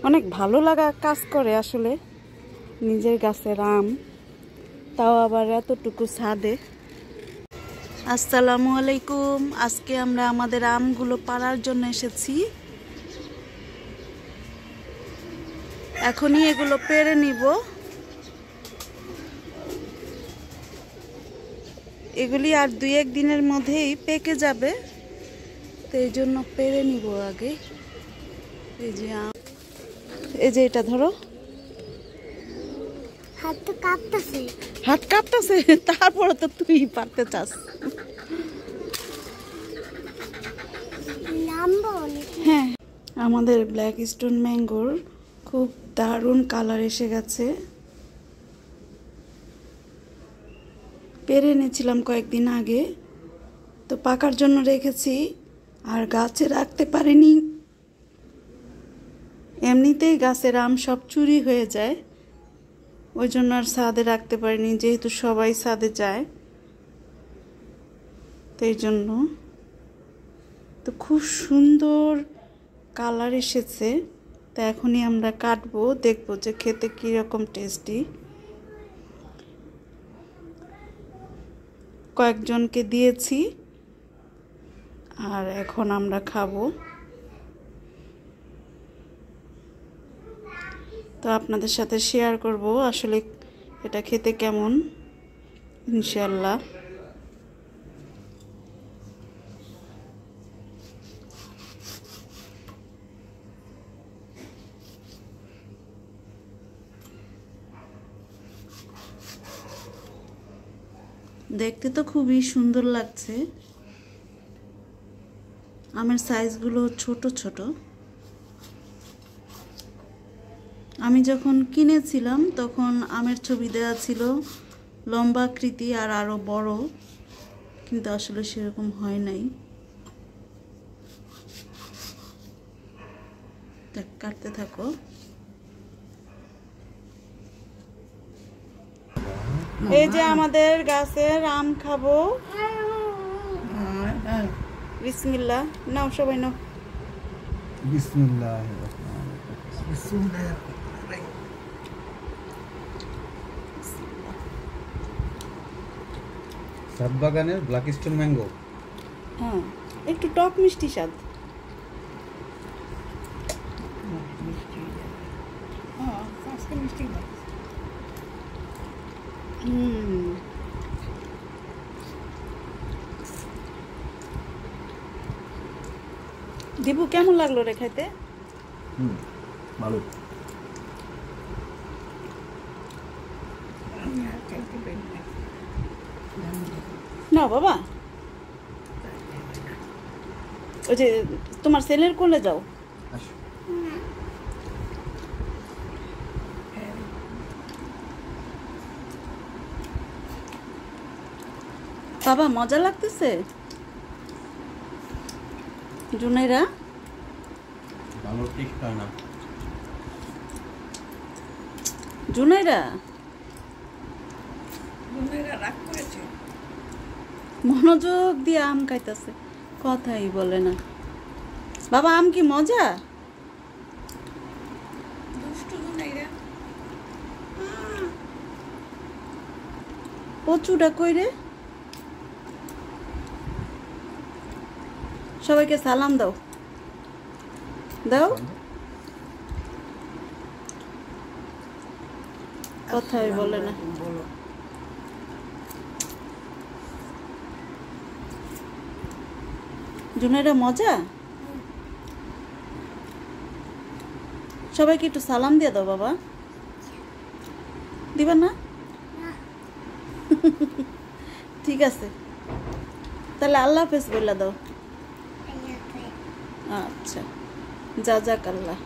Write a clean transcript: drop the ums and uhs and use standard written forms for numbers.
অনেক ভালো লাগা কাজ করে আসলে নিজের গাছের আম, তাও আবার এতটুকু ছাদে। আসসালামু আলাইকুম। আজকে আমরা আমাদের আমগুলো পাড়ার জন্য এসেছি। এখনই এগুলো পেড়ে নিব। এগুলি আর 2-1 দিনের মধ্যেই পেকে যাবে, তো এই জন্য পেড়ে নিব আগে। এই যে আম, এই যে এটা ধরো। হাত তো কাঁপতেছে। হাত কাঁপতেছে, তারপরে তো তুই পারতে চাস। হ্যাঁ, আমাদের ব্ল্যাক স্টোন ম্যাঙ্গোর খুব দারুণ কালার এসে গেছে। পেরে এনেছিলাম কয়েকদিন আগে, তো পাকার জন্য রেখেছি, আর গাছে রাখতে পারিনি। এমনিতেই গাছের আম সব চুরি হয়ে যায়, ওই জন্য আর ছাদে রাখতে পারিনি, যেহেতু সবাই ছাদে যায়, তো এই জন্য। তো খুব সুন্দর কালার এসেছে, তো এখনই আমরা কাটবো, দেখবো যে খেতে কীরকম টেস্টি। কয়েকজনকে দিয়েছি, আর এখন আমরা খাবো। তো আপনাদের সাথে শেয়ার করব আসলে এটা খেতে কেমন, ইনশাল্লাহ। দেখতে তো খুবই সুন্দর লাগছে। আমের সাইজগুলো ছোট ছোট। আমি যখন কিনেছিলাম তখন আমের ছবি দেওয়া ছিল লম্বা আকৃতি আর আরো বড়, কিন্তু আসলে সেরকম হয় নাই। কাটতে থাকো। এই যে আমাদের গাছের আম খাবো। বিসমিল্লাহ, নাও সবাই নাও। বিসমিল্লাহ। ছাদ বাগানের ব্ল্যাক স্টোন ম্যাঙ্গো। হ্যাঁ, একটু টক মিষ্টি স্বাদ। দিবু, কেমন লাগলো রে খাইতে? ভালো। না বাবা, ওই যে তোমার ছেলের কোলে যাও। বাবা, মজা লাগতেছে? জুনাইরা ভালো ঠিক হয় না। জুনাইরা রাগ করেছে। মনোযোগ দিয়ে আম খাইতেছে, কথাই বলে না। বাবা, আম কি মজা? কচুটা কই রে? সবাইকে সালাম দাও, দাও। কথাই বলে না। জুনাইরা মজা? সবাইকে একটু সালাম দিয়ে দাও বাবা। দিবা না? ঠিক আছে, তাহলে আল্লাহ হাফেজ বলে দাও। আচ্ছা, জাযাক আল্লাহ।